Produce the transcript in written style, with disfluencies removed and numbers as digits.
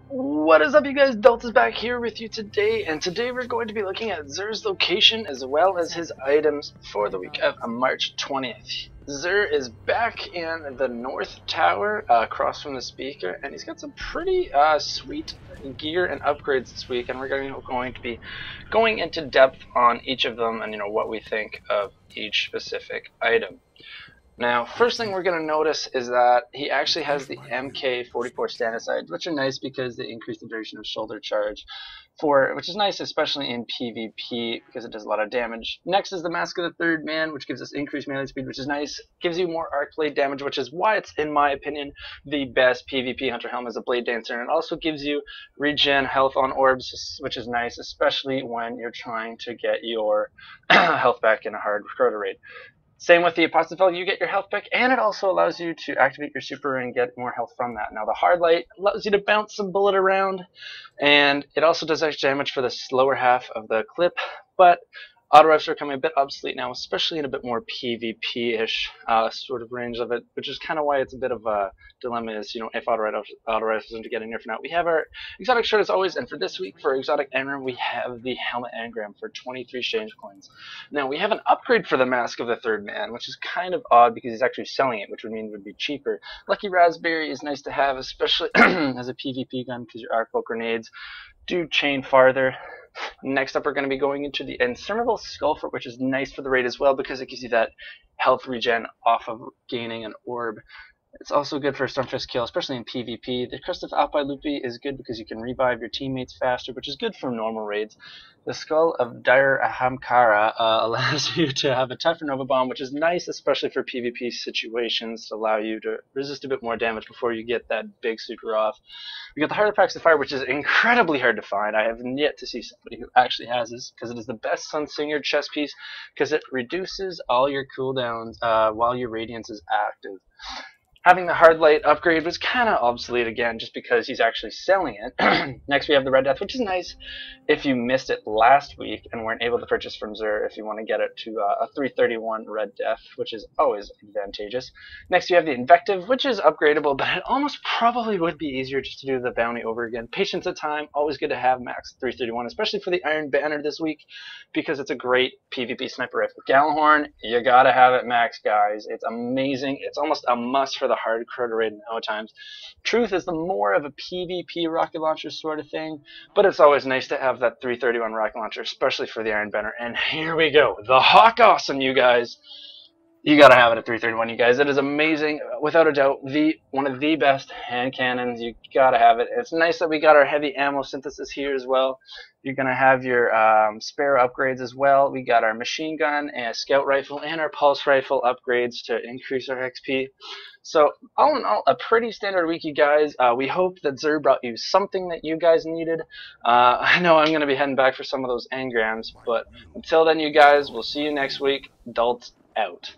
What is up, you guys? Delta's back here with you today, and today we're going to be looking at Xur's location as well as his items for the week of March 20th. Xur is back in the North Tower across from the speaker, and he's got some pretty sweet gear and upgrades this week, and we're going to be going into depth on each of them and what we think of each specific item. Now, first thing we're going to notice is that he actually has the MK44 Stanicides, which are nice because they increase the duration of shoulder charge, which is nice especially in PvP because it does a lot of damage. Next is the Mask of the Third Man, which gives us increased melee speed, which is nice. Gives you more arc blade damage, which is why it's, in my opinion, the best PvP Hunter Helm as a Blade Dancer. And it also gives you regen health on orbs, which is nice, especially when you're trying to get your health back in a hard Crota raid. Same with the Apostrophe, you get your health back, and it also allows you to activate your super and get more health from that. Now the Hard Light allows you to bounce some bullet around, and it also does extra damage for the slower half of the clip, but auto rifles are becoming a bit obsolete now, especially in a bit more PvP-ish sort of range of it, which is kind of why it's a bit of a dilemma is, if auto rifles are to get in here for now. We have our exotic shirt as always, and for this week, for exotic engram, we have the helmet engram for 23 exchange coins. Now, we have an upgrade for the Mask of the Third Man, which is kind of odd because he's actually selling it, which would mean it would be cheaper. Lucky Raspberry is nice to have, especially as a PvP gun, because your arc bolt grenades do chain farther. Next up, we're going to be going into the Insurmountable Skullfort, which is nice for the raid as well because it gives you that health regen off of gaining an orb. It's also good for a Stormfist kill, especially in PvP. The Crest of Alpi Lupi is good because you can revive your teammates faster, which is good for normal raids. The Skull of Dire Ahamkara allows you to have a tougher Nova Bomb, which is nice, especially for PvP situations, to allow you to resist a bit more damage before you get that big super off. We got the Heart of Praxis Fire, which is incredibly hard to find. I have yet to see somebody who actually has this, because it is the best Sunsinger chest piece, because it reduces all your cooldowns while your Radiance is active. Having the Hard Light upgrade was kind of obsolete again, just because he's actually selling it. Next we have the Red Death, which is nice if you missed it last week and weren't able to purchase from Xur if you want to get it to a 331 Red Death, which is always advantageous. Next you have the Invective, which is upgradable, but it almost probably would be easier just to do the bounty over again. Patience of Time, always good to have max 331, especially for the Iron Banner this week, because it's a great PvP sniper rifle. Gjallarhorn, you gotta have it max, guys. It's amazing. It's almost a must for the hard Crota raid now times. Truth is the more of a PvP rocket launcher sort of thing, but it's always nice to have that 331 rocket launcher, especially for the Iron Banner. And here we go, the Hawk Awesome, you guys. You gotta have it at 331, you guys. It is amazing, without a doubt, one of the best hand cannons. You gotta have it. It's nice that we got our heavy ammo synthesis here as well. You're gonna have your spare upgrades as well. We got our machine gun and scout rifle and our pulse rifle upgrades to increase our XP. So all in all, a pretty standard week, you guys. We hope that Xur brought you something that you guys needed. I know I'm gonna be heading back for some of those engrams, but until then, you guys, we'll see you next week. Dalt out.